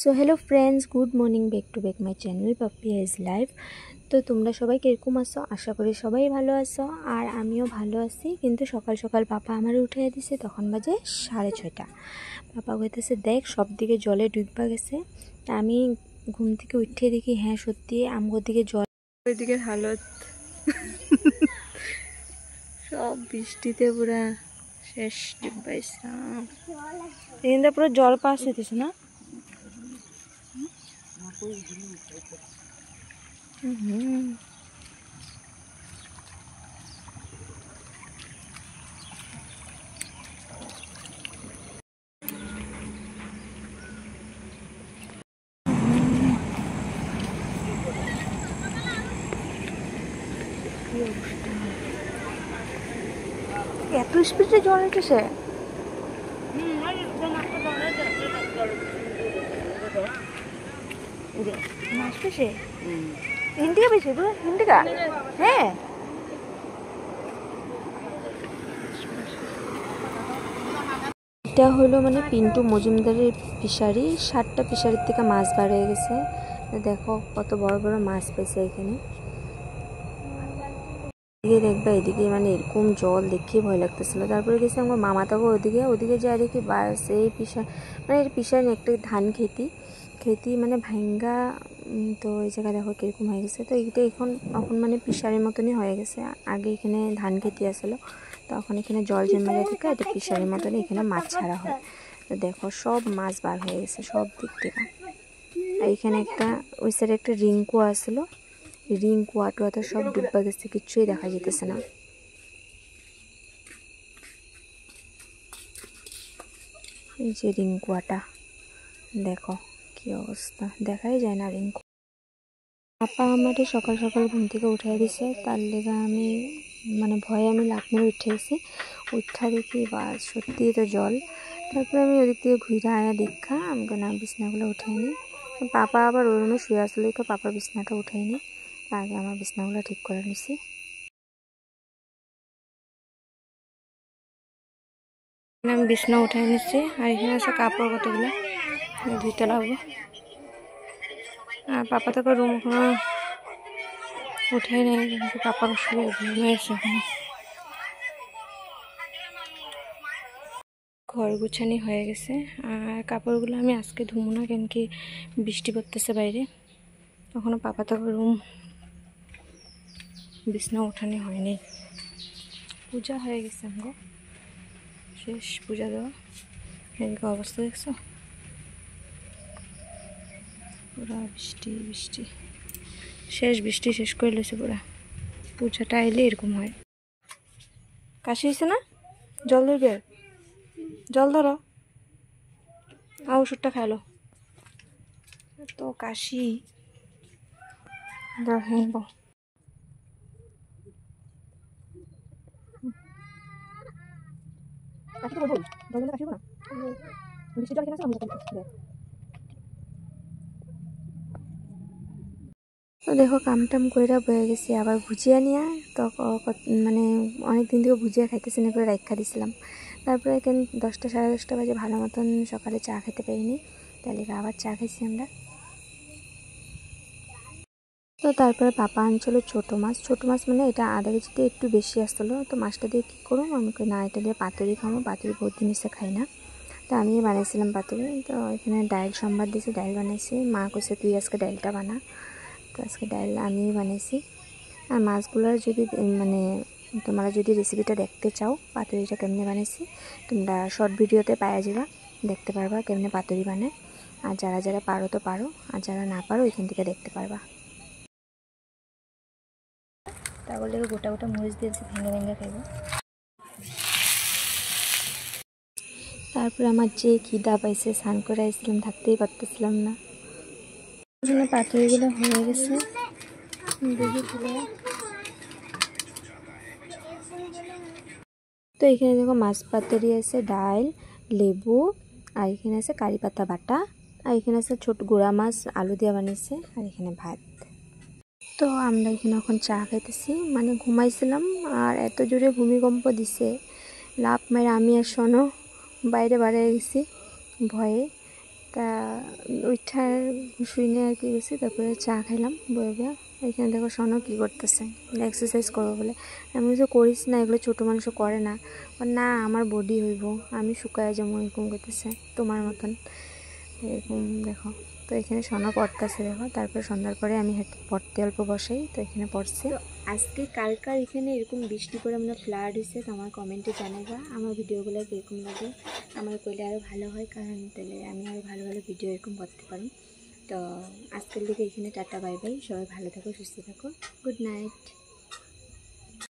So hello friends, good morning, back to back my channel puppy is life. তো তোমরা সবাই কীরকম আছো? আশা করি সবাই ভালো আছো, আর আমিও ভালো আছি। কিন্তু সকাল সকাল পাপা আমার উঠিয়ে দিছে, তখন বাজে 6:30। পাপা কইতেছে দেখ সব দিকে জলে ডুববা গেছে। তা আমি ঘুম থেকে উঠিয়ে দেখি হ্যাঁ সত্যি আমগোর দিকে জল, ওইদিকে হালত সব বৃষ্টিতে পুরা শেষ ডুবাইছিলাম। এখানটা পুরো জল পাস হইতেছে না? এত স্পিডে জল উঠেছে। হিন্দিকা বেশি তো হিন্দিকা হ্যাঁ। এটা হলো মানে পিন্টু মজুমদারের ফিশারি। 7টা ফিশারির থেকে মাছ বার হয়ে গেছে। দেখো কত বড় বড় মাছ পেয়েছে এখানে। এদিকে দেখবা, এদিকে মানে এরকম জল দেখে ভয় লাগতেছিল। তারপরে গেছি আমার মামা তাকে ওদিকে যাই দেখি বাস এই মানে এর পিছারে একটা ধান খেতি মানে ভাঙ্গা। তো এই জায়গা দেখো কিরকম হয়ে গেছে। তো এইটা এখন মানে পিসারের মতনই হয়ে গেছে। আগে এখানে ধান খেতি আসলো, তখন এখানে জল জমা যায় থেকে এটা পিসারের মতনই এখানে মাছ ছাড়া হয়। তো দেখো সব মাছ বার হয়ে গেছে সব দিক থেকে। আর এখানে একটা ওই সাইডে একটা রিংকুয়া আসলো, রিংকুয়া টুয়া সব ডুববা গেছে, কিচ্ছুই দেখা যেতেছে না। এই যে রিংকুয়াটা দেখো কি অবস্থা, দেখাই যায় না রিংকু। পাপা আমারে সকাল সকাল ঘুম থেকে উঠাই দিছে, তার লেগে আমি মানে ভয়ে আমি লাফ মেরে উঠেছি। উঠা দেখি বা সত্যিই তো জল। তারপরে আমি ওদিক থেকে ঘুরে আয়া দেখা আমাকে না বিছনাগুলো উঠাইনি। পাপা আবার ওই রুমে শুয়ে আসলে তো পাপার বিছনাটা উঠাইনি, আগে আমার বিছনাগুলো ঠিক করে নিছি। আমি বিছনা উঠাই নিচ্ছি, আর এখানে আছে কাপড় কতগুলো ধুইতে লাগবো। আর পাপা তো রুম কোনো উঠাই নেই, কিন্তু পাপার শুয়ে ঘুমিয়ে আছে এখানে। ঘর গুছানি হয়ে গেছে, আর কাপড়গুলো আমি আজকে ধুবো না, কেন কি বৃষ্টি পড়তেছে বাইরে। তখনও পাপা তো রুম বিছনা উঠানি হয়নি। পূজা হয়ে গেছে আমগো, শেষ পূজা দেওয়া। এদিকে অবস্থা দেখছো, পুরা বৃষ্টি শেষ, বৃষ্টি শেষ করে লেছে পুরা। পূজাটা এলে এরকম হয়। কাশি হয়েছে না? জল ধরবে, জল ধরো, আর ওষুধটা খাইলো। তো কাশি দেখেন তো দেখো কাম টাম কইরা বয়ে গেছি, আবার ভুজিয়া নিয়ে তো মানে অনেক দিন থেকে ভুজিয়া খাইতেছি না করে রাখা দিছিলাম। তারপরে কেন 10টা সাড়ে 10টা বাজে ভালো মতন সকালে চা খেতে পারিনি, তাহলে আবার চা খাইছি আমরা। তো তারপরে পাপা আনছিল ছোটো মাছ মানে এটা আধা কেজিতে একটু বেশি আসছিলো। তো মাছটা দিয়ে কী করবো, আমাকে না এটা দিয়ে পাতুরি খাবো, পাতুরি বহুত জিনিসে খাই না। তো আমি বানাইছিলাম পাতুরি। তো এখানে ডাইল সম্বাদ দিয়েছি, ডাইল বানাইছি। মা কইছে তুই আজকে ডাইলটা বানা, তো আজকে ডাইল আমিই বানাইছি। আর মাছগুলোর যদি মানে তোমরা যদি রেসিপিটা দেখতে চাও পাতুরিটা কেমনে বানাইছি, তোমরা শর্ট ভিডিওতে পাওয়া যাবা, দেখতে পারবা কেমনে পাতুরি বানায়। আর যারা যারা পারো তো পারো, আর যারা না পারো এখান থেকে দেখতে পারবা। তাহলে গোটা গোটা মরিচ দিয়েছি, ভেঙে খাইব। তারপরে আমার যে খিদা পাইছে, স্নান করে আসছিলাম, থাকতেই পারতেছিলাম না। পাতুরিগুলো হয়ে গেছে দেখি তুলে। তো এখানে দেখো মাছ পাতুরি আছে, ডাল, লেবু, আর এখানে আছে কারি পাতা বাটা, আর এখানে আছে ছোট গুঁড়া মাছ আলু দিয়ে বানিয়েছে, আর এখানে ভাত। তো আমরা এখানে এখন চা খাইতেছি, মানে ঘুমাইছিলাম আর এত জোরে ভূমিকম্প দিছে, লাফ মেরে আমি আর শোনো বাইরে গেছি ভয়ে। তা ওইটার শুনে আর কি গেছি, তারপরে চা খাইলাম বইয়া। এখানে দেখো শোনো কী করতেছে, এক্সারসাইজ করবো বলে। আমি কিছু করিস না, এগুলো ছোটো মানুষ করে না। না আমার বডি হইব, আমি শুকায় যেমন এরকম করতেছে তোমার মতন এরকম দেখো। তো এখানে সোনা পড়তেছে দেখো। তারপর সন্ধ্যার পরে আমি পড়তে অল্প বসাই, তো এখানে পড়ছে। তো আজকে কালকার এখানে এরকম বৃষ্টি করে আমরা ফ্লাড হয়েছে, তো আমার কমেন্টে জানাইবা আমার ভিডিওগুলো কীরকম লাগে। আমার করলে আরও ভালো হয়, কারণ তাহলে আমি আরও ভালো ভালো ভিডিও এরকম করতে পারি। তো আজকের দিকে এখানে টাটা বাই বাই, সবাই ভালো থাকো, সুস্থ থাকো, গুড নাইট।